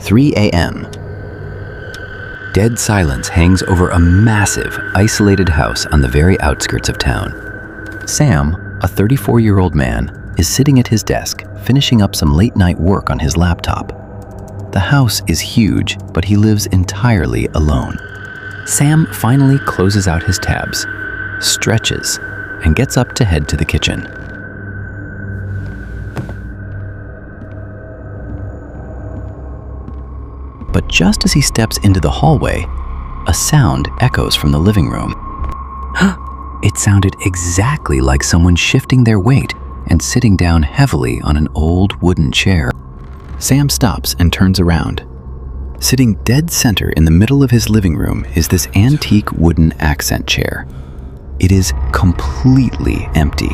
3 a.m. Dead silence hangs over a massive, isolated house on the very outskirts of town. Sam, a 34-year-old man, is sitting at his desk, finishing up some late-night work on his laptop. The house is huge, but he lives entirely alone. Sam finally closes out his tabs, stretches, and gets up to head to the kitchen. But just as he steps into the hallway, a sound echoes from the living room. It sounded exactly like someone shifting their weight and sitting down heavily on an old wooden chair. Sam stops and turns around. Sitting dead center in the middle of his living room is this antique wooden accent chair. It is completely empty,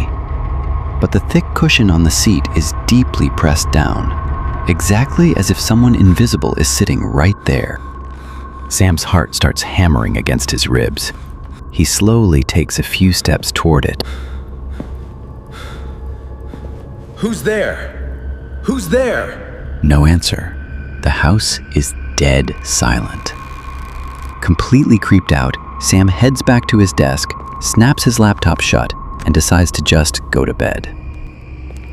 but the thick cushion on the seat is deeply pressed down, exactly as if someone invisible is sitting right there. Sam's heart starts hammering against his ribs. He slowly takes a few steps toward it. Who's there? Who's there? No answer. The house is dead silent. Completely creeped out, Sam heads back to his desk, snaps his laptop shut, and decides to just go to bed.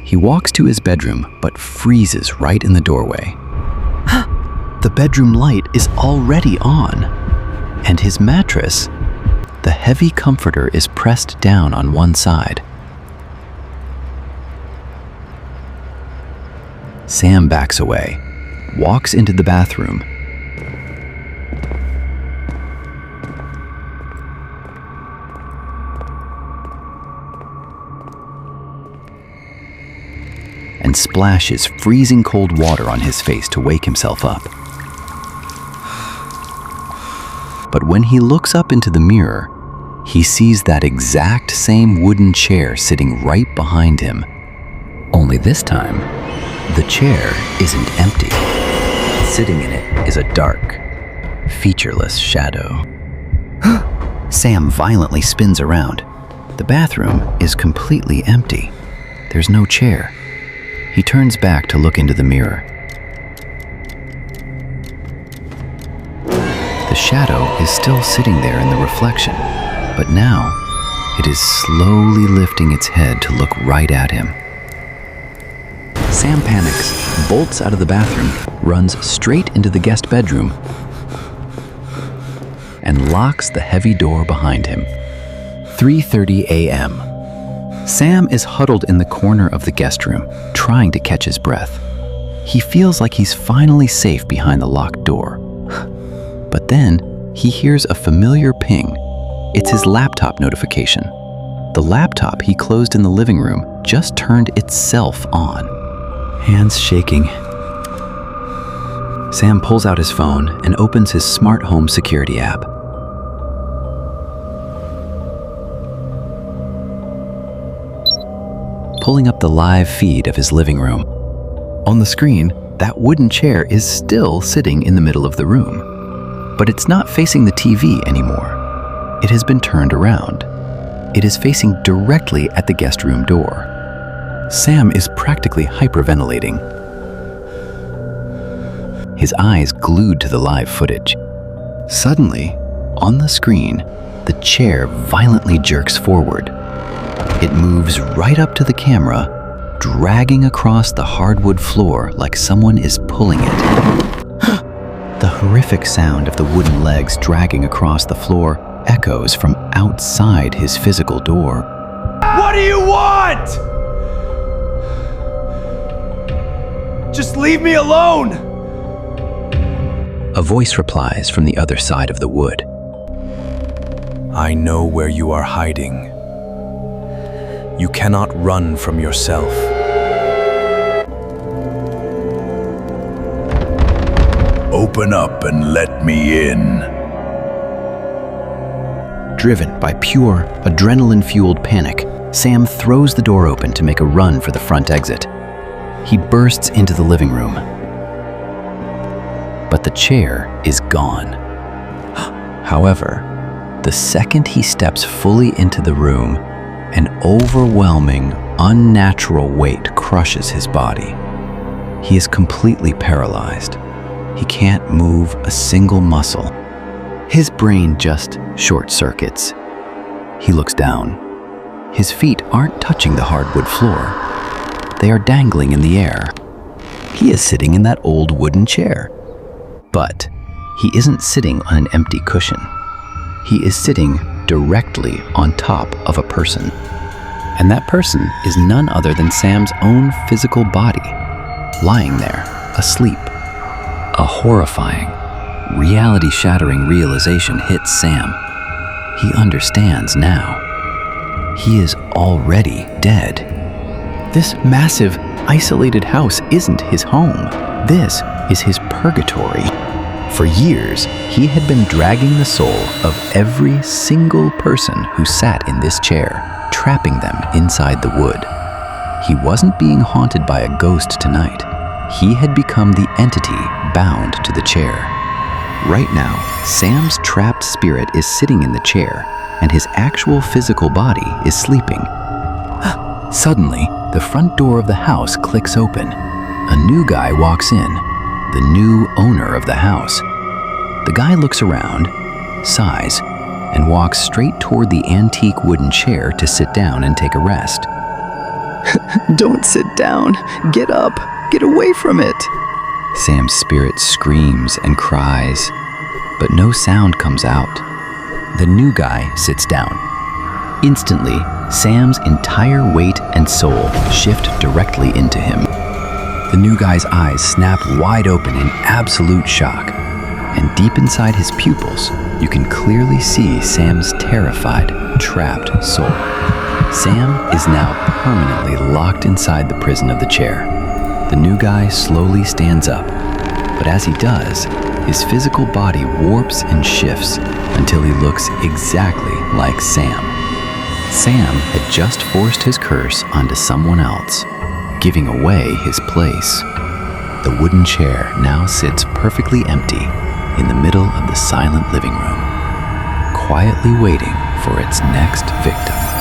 He walks to his bedroom, but freezes right in the doorway. The bedroom light is already on, and his mattress, the heavy comforter, is pressed down on one side. Sam backs away, walks into the bathroom, and splashes freezing cold water on his face to wake himself up. But when he looks up into the mirror, he sees that exact same wooden chair sitting right behind him. Only this time, the chair isn't empty. Sitting in it is a dark, featureless shadow. Sam violently spins around. The bathroom is completely empty. There's no chair. He turns back to look into the mirror. The shadow is still sitting there in the reflection, but now it is slowly lifting its head to look right at him. Sam panics, bolts out of the bathroom, runs straight into the guest bedroom, and locks the heavy door behind him. 3:30 a.m. Sam is huddled in the corner of the guest room, trying to catch his breath. He feels like he's finally safe behind the locked door. But then, he hears a familiar ping. It's his laptop notification. The laptop he closed in the living room just turned itself on. Hands shaking, Sam pulls out his phone and opens his smart home security app. Pulling up the live feed of his living room. On the screen, that wooden chair is still sitting in the middle of the room. But it's not facing the TV anymore. It has been turned around. It is facing directly at the guest room door. Sam is practically hyperventilating, his eyes glued to the live footage. Suddenly, on the screen, the chair violently jerks forward. It moves right up to the camera, dragging across the hardwood floor like someone is pulling it. The horrific sound of the wooden legs dragging across the floor echoes from outside his physical door. What do you want? Just leave me alone! A voice replies from the other side of the wood. I know where you are hiding. You cannot run from yourself. Open up and let me in. Driven by pure, adrenaline-fueled panic, Sam throws the door open to make a run for the front exit. He bursts into the living room. But the chair is gone. However, the second he steps fully into the room, an overwhelming, unnatural weight crushes his body. He is completely paralyzed. He can't move a single muscle. His brain just short-circuits. He looks down. His feet aren't touching the hardwood floor. They are dangling in the air. He is sitting in that old wooden chair. But he isn't sitting on an empty cushion. He is sitting directly on top of a person. And that person is none other than Sam's own physical body, lying there, asleep. A horrifying, reality-shattering realization hits Sam. He understands now. He is already dead. This massive, isolated house isn't his home. This is his purgatory. For years, he had been dragging the soul of every single person who sat in this chair, trapping them inside the wood. He wasn't being haunted by a ghost tonight. He had become the entity bound to the chair. Right now, Sam's trapped spirit is sitting in the chair, and his actual physical body is sleeping. Suddenly, the front door of the house clicks open. A new guy walks in, the new owner of the house. The guy looks around, sighs, and walks straight toward the antique wooden chair to sit down and take a rest. Don't sit down. Get up. Get away from it. Sam's spirit screams and cries, but no sound comes out. The new guy sits down. Instantly, Sam's entire weight and soul shift directly into him. The new guy's eyes snap wide open in absolute shock, and deep inside his pupils, you can clearly see Sam's terrified, trapped soul. Sam is now permanently locked inside the prison of the chair. The new guy slowly stands up, but as he does, his physical body warps and shifts until he looks exactly like Sam. Sam had just forced his curse onto someone else, giving away his place. The wooden chair now sits perfectly empty in the middle of the silent living room, quietly waiting for its next victim.